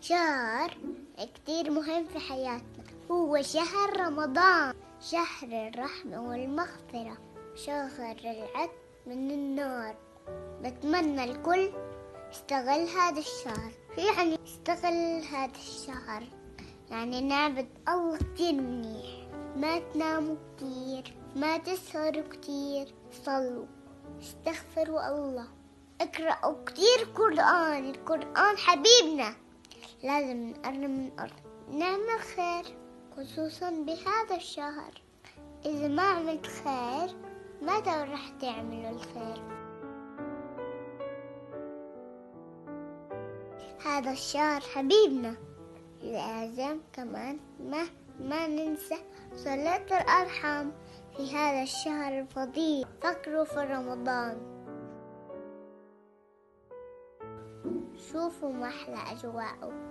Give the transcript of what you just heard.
شهر كتير مهم في حياتنا، هو شهر رمضان، شهر الرحمة والمغفرة، شهر العتق من النار. بتمنى الكل يستغل هذا الشهر. يعني يستغل هذا الشهر يعني نعبد الله كتير منيح، ما تناموا كتير، ما تسهروا كتير، صلوا، استغفروا الله، اقرأوا كتير قرآن. القرآن حبيبنا، لازم نقرب من الأرض، نعمل خير خصوصا بهذا الشهر. إذا ما عملت خير متى راح تعملوا الخير؟ هذا الشهر حبيبنا، لازم كمان ما ننسى صلاة الأرحام في هذا الشهر الفضيل. فكروا في رمضان، شوفوا محلى أجواءه.